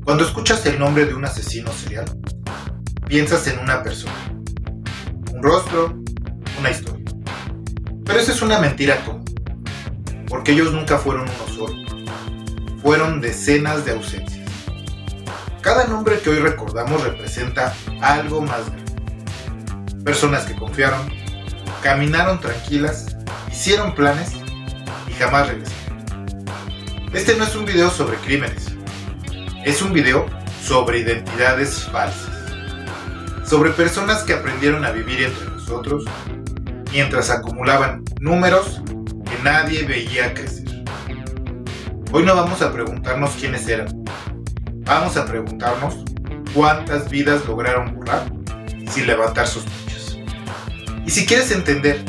Cuando escuchas el nombre de un asesino serial, piensas en una persona, un rostro, una historia. Pero esa es una mentira común, porque ellos nunca fueron uno solo, fueron decenas de ausencias. Cada nombre que hoy recordamos representa algo más grande. Personas que confiaron, caminaron tranquilas, hicieron planes y jamás regresaron. Este no es un video sobre crímenes, es un video sobre identidades falsas, sobre personas que aprendieron a vivir entre nosotros mientras acumulaban números que nadie veía crecer. Hoy no vamos a preguntarnos quiénes eran, vamos a preguntarnos cuántas vidas lograron borrar sin levantar sospechas. Y si quieres entender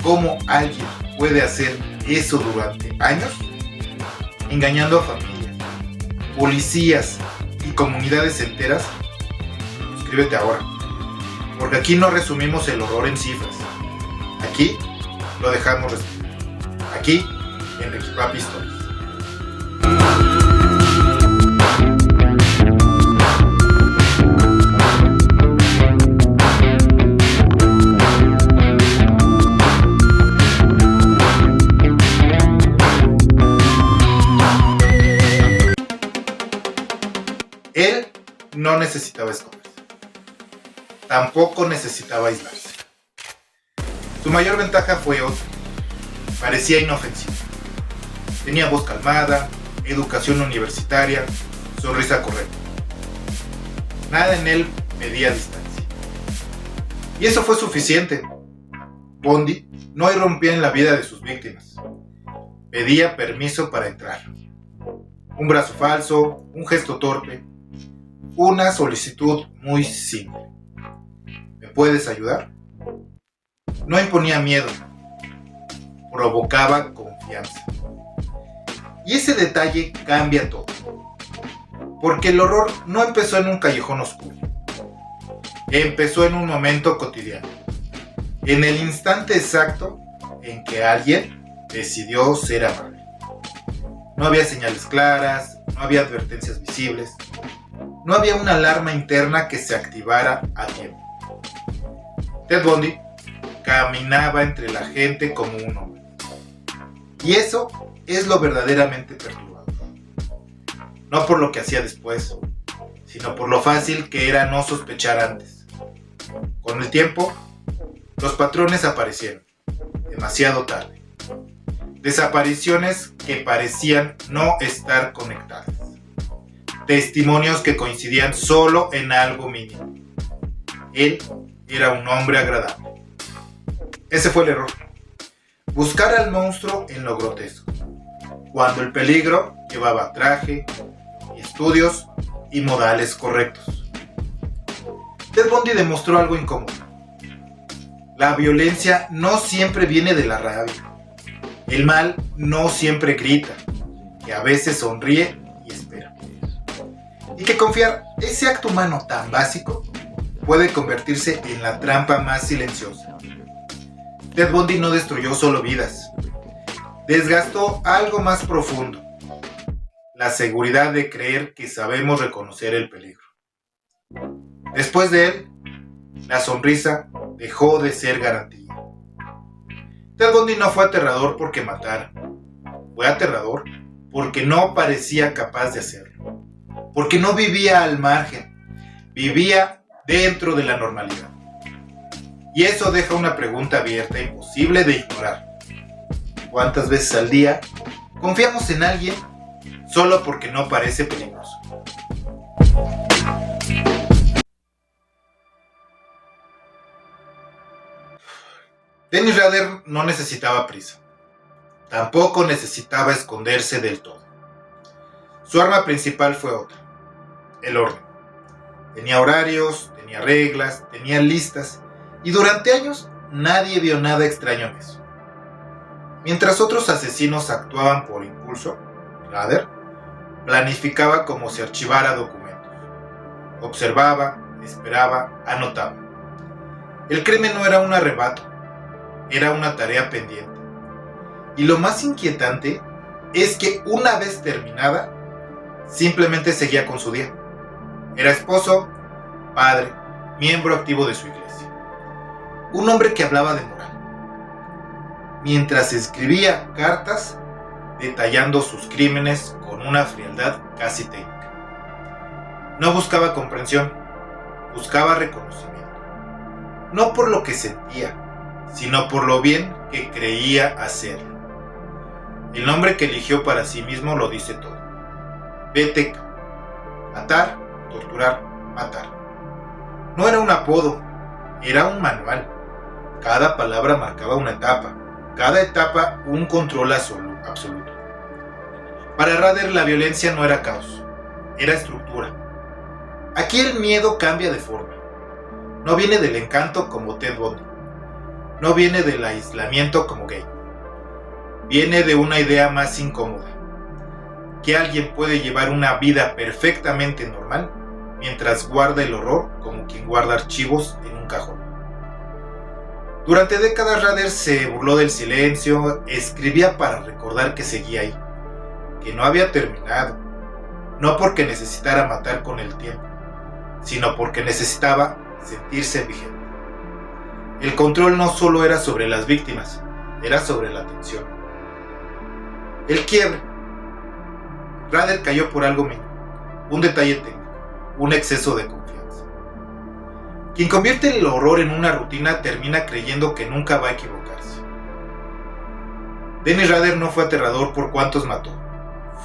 cómo alguien puede hacer eso durante años, engañando a familias, policías y comunidades enteras, suscríbete ahora, porque aquí no resumimos el horror en cifras, aquí lo dejamos resumir, aquí en Ricky Papi Stories. Él no necesitaba esconderse, tampoco necesitaba aislarse. Su mayor ventaja fue otra: parecía inofensivo. Tenía voz calmada, educación universitaria, sonrisa correcta. Nada en él medía distancia. Y eso fue suficiente. Bundy no irrumpía en la vida de sus víctimas. Pedía permiso para entrar. Un brazo falso, un gesto torpe, una solicitud muy simple. ¿Me puedes ayudar? No imponía miedo, provocaba confianza. Y ese detalle cambia todo. Porque el horror no empezó en un callejón oscuro. Empezó en un momento cotidiano. En el instante exacto en que alguien decidió ser amable. No había señales claras, no había advertencias visibles. No había una alarma interna que se activara a tiempo. Ted Bundy caminaba entre la gente como un hombre. Y eso es lo verdaderamente perturbador. No por lo que hacía después, sino por lo fácil que era no sospechar antes. Con el tiempo, los patrones aparecieron, demasiado tarde. Desapariciones que parecían no estar conectadas. Testimonios que coincidían solo en algo mínimo. Él era un hombre agradable. Ese fue el error. Buscar al monstruo en lo grotesco, cuando el peligro llevaba traje, estudios y modales correctos. Ted Bundy demostró algo incómodo. La violencia no siempre viene de la rabia. El mal no siempre grita, que a veces sonríe y espera. Y que confiar ese acto humano tan básico puede convertirse en la trampa más silenciosa. Ted Bundy no destruyó solo vidas, desgastó algo más profundo: la seguridad de creer que sabemos reconocer el peligro. Después de él, la sonrisa dejó de ser garantía. Ted Bundy no fue aterrador porque matara, fue aterrador porque no parecía capaz de hacerlo. Porque no vivía al margen, vivía dentro de la normalidad. Y eso deja una pregunta abierta imposible de ignorar. ¿Cuántas veces al día confiamos en alguien solo porque no parece peligroso? Dennis Rader no necesitaba prisa. Tampoco necesitaba esconderse del todo. Su arma principal fue otra: el orden. Tenía horarios, tenía reglas, tenía listas, y durante años nadie vio nada extraño en eso. Mientras otros asesinos actuaban por impulso, Rader planificaba como si archivara documentos. Observaba, esperaba, anotaba. El crimen no era un arrebato, era una tarea pendiente. Y lo más inquietante es que una vez terminada, simplemente seguía con su día. Era esposo, padre, miembro activo de su iglesia. Un hombre que hablaba de moral, mientras escribía cartas detallando sus crímenes con una frialdad casi técnica. No buscaba comprensión, buscaba reconocimiento. No por lo que sentía, sino por lo bien que creía hacer. El nombre que eligió para sí mismo lo dice todo. BTK. Matar, torturar, matar. No era un apodo, era un manual. Cada palabra marcaba una etapa, cada etapa un control absoluto. Para Rader la violencia no era caos, era estructura. Aquí el miedo cambia de forma. No viene del encanto como Ted Bundy. No viene del aislamiento como gay. Viene de una idea más incómoda. Que alguien puede llevar una vida perfectamente normal mientras guarda el horror como quien guarda archivos en un cajón. Durante décadas Rader se burló del silencio, escribía para recordar que seguía ahí, que no había terminado, no porque necesitara matar con el tiempo, sino porque necesitaba sentirse vigente. El control no solo era sobre las víctimas, era sobre la atención. El quiebre. Rader cayó por algo mínimo, un detalle técnico, un exceso de confianza. Quien convierte el horror en una rutina termina creyendo que nunca va a equivocarse. Dennis Rader no fue aterrador por cuántos mató,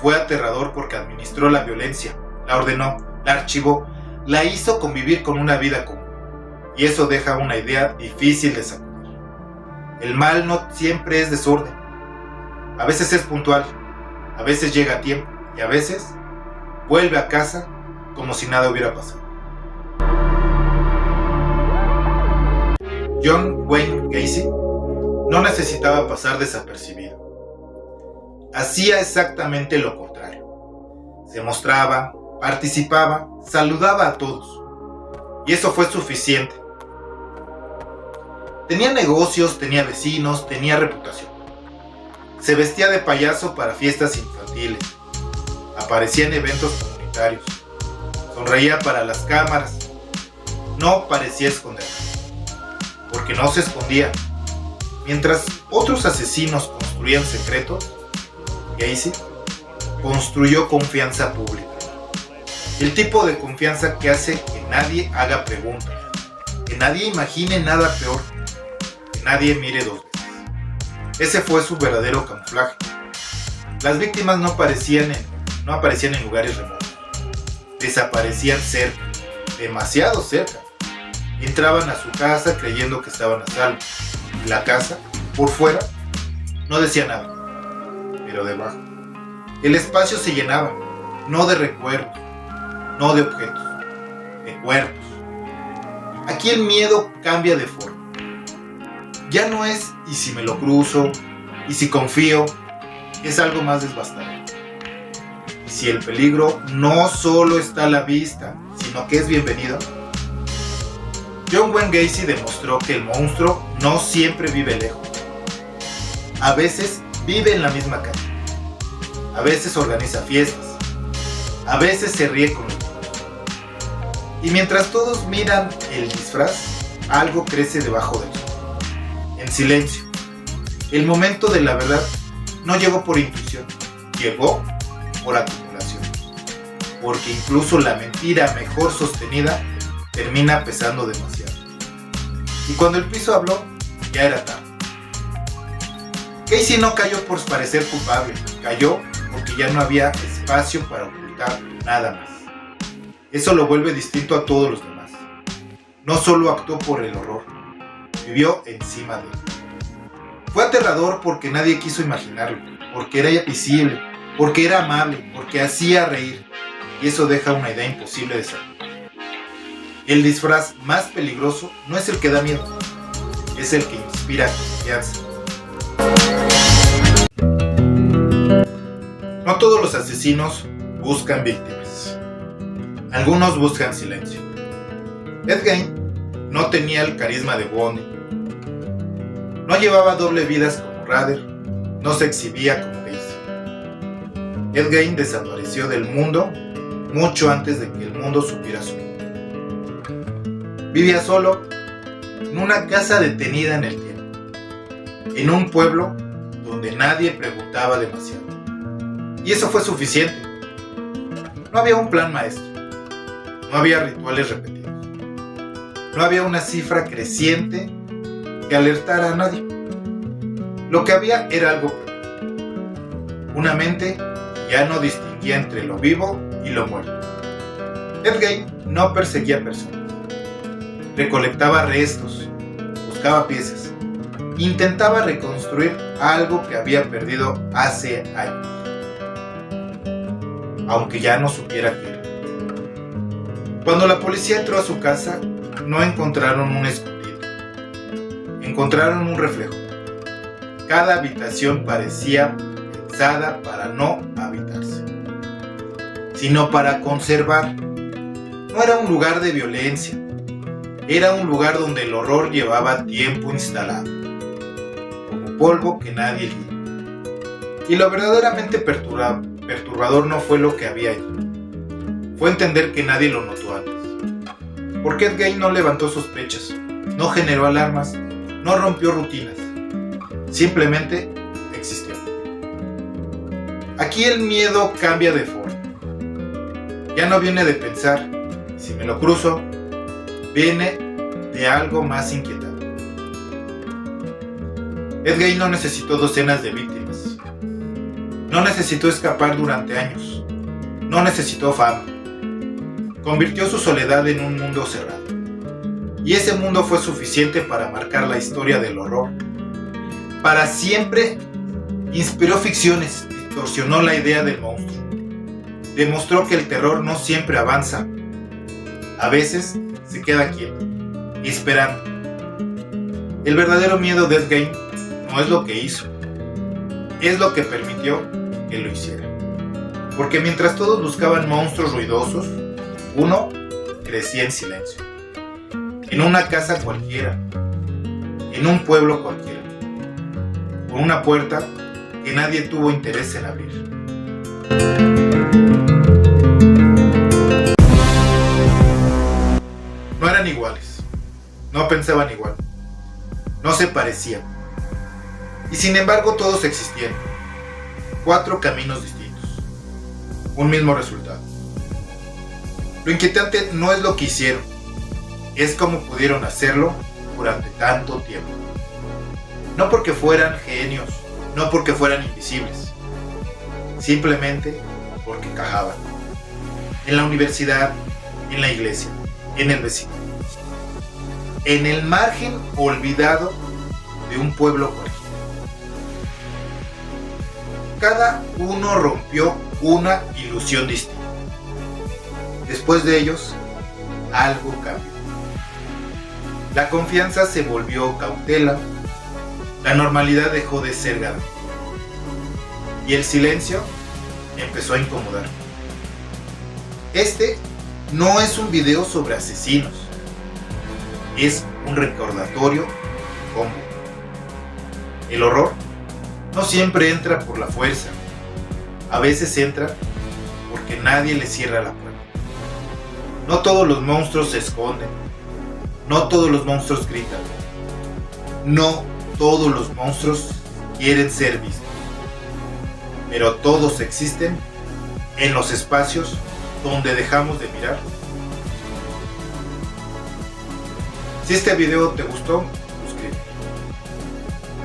fue aterrador porque administró la violencia, la ordenó, la archivó, la hizo convivir con una vida común. Y eso deja una idea difícil de sacudir. El mal no siempre es desorden. A veces es puntual, a veces llega a tiempo y a veces vuelve a casa como si nada hubiera pasado. John Wayne Gacy no necesitaba pasar desapercibido. Hacía exactamente lo contrario. Se mostraba, participaba, saludaba a todos. Y eso fue suficiente. Tenía negocios, tenía vecinos, tenía reputación. Se vestía de payaso para fiestas infantiles. Aparecía en eventos comunitarios. Sonreía para las cámaras. No parecía esconder. Porque no se escondía. Mientras otros asesinos construían secretos, Gacy construyó confianza pública. El tipo de confianza que hace que nadie haga preguntas, que nadie imagine nada peor, que nadie mire dos veces. Ese fue su verdadero camuflaje. Las víctimas no aparecían en lugares remotos. Desaparecían cerca, demasiado cerca. Entraban a su casa creyendo que estaban a salvo. La casa, por fuera, no decía nada, pero debajo. El espacio se llenaba, no de recuerdos, no de objetos, de cuerpos. Aquí el miedo cambia de forma. Ya no es ¿y si me lo cruzo? ¿Y si confío? Es algo más devastador. ¿Y si el peligro no solo está a la vista, sino que es bienvenido? John Wayne Gacy demostró que el monstruo no siempre vive lejos. A veces vive en la misma calle. A veces organiza fiestas. A veces se ríe con los niños. Y mientras todos miran el disfraz, algo crece debajo del sol. En silencio. El momento de la verdad no llegó por intuición, llegó por acumulación. Porque incluso la mentira mejor sostenida termina pesando demasiado. Y cuando el piso habló, ya era tarde. Gacy no cayó por parecer culpable, cayó porque ya no había espacio para ocultar nada más. Eso lo vuelve distinto a todos los demás. No solo actuó por el horror, vivió encima de él. Fue aterrador porque nadie quiso imaginarlo, porque era visible, porque era amable, porque hacía reír. Y eso deja una idea imposible de saber. El disfraz más peligroso no es el que da miedo, es el que inspira confianza. No todos los asesinos buscan víctimas. Algunos buscan silencio. Ed Gein no tenía el carisma de Bundy. No llevaba doble vidas como Rader. No se exhibía como Gacy. Ed Gein desapareció del mundo mucho antes de que el mundo supiera su nombre. Vivía solo en una casa detenida en el tiempo, en un pueblo donde nadie preguntaba demasiado. Y eso fue suficiente. No había un plan maestro, no había rituales repetidos, no había una cifra creciente que alertara a nadie. Lo que había era algo peor. Una mente que ya no distinguía entre lo vivo y lo muerto. Ed Gein no perseguía personas. Recolectaba restos, buscaba piezas, intentaba reconstruir algo que había perdido hace años, aunque ya no supiera qué era. Cuando la policía entró a su casa, no encontraron un escondite, encontraron un reflejo. Cada habitación parecía pensada para no habitarse, sino para conservar. No era un lugar de violencia, era un lugar donde el horror llevaba tiempo instalado, como polvo que nadie limpia. Y lo verdaderamente perturbador no fue lo que había allí, fue entender que nadie lo notó antes. Porque Ed Gein no levantó sospechas, no generó alarmas, no rompió rutinas, simplemente existió. Aquí el miedo cambia de forma. Ya no viene de pensar, si me lo cruzo, viene de algo más inquietante. Ed Gein no necesitó docenas de víctimas. No necesitó escapar durante años. No necesitó fama. Convirtió su soledad en un mundo cerrado. Y ese mundo fue suficiente para marcar la historia del horror. Para siempre inspiró ficciones, distorsionó la idea del monstruo. Demostró que el terror no siempre avanza. A veces se queda quieto, esperando. El verdadero miedo de Ed Gein no es lo que hizo, es lo que permitió que lo hiciera. Porque mientras todos buscaban monstruos ruidosos, uno crecía en silencio. En una casa cualquiera, en un pueblo cualquiera, con una puerta que nadie tuvo interés en abrir. No eran iguales, no pensaban igual, no se parecían. Y sin embargo todos existían. 4 caminos distintos, un mismo resultado. Lo inquietante no es lo que hicieron, es cómo pudieron hacerlo durante tanto tiempo. No porque fueran genios, no porque fueran invisibles, simplemente porque encajaban. En la universidad, en la iglesia, en el vecino, en el margen olvidado de un pueblo cualquiera. Cada uno rompió una ilusión distinta. Después de ellos, algo cambió. La confianza se volvió cautela, la normalidad dejó de ser garantía, y el silencio empezó a incomodar. Este no es un video sobre asesinos, es un recordatorio de cómo el horror no siempre entra por la fuerza, a veces entra porque nadie le cierra la puerta. No todos los monstruos se esconden, no todos los monstruos gritan, no todos los monstruos quieren ser vistos, pero todos existen en los espacios donde dejamos de mirar. Si este video te gustó, suscríbete.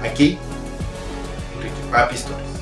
Aquí, Enrique Papi Stories.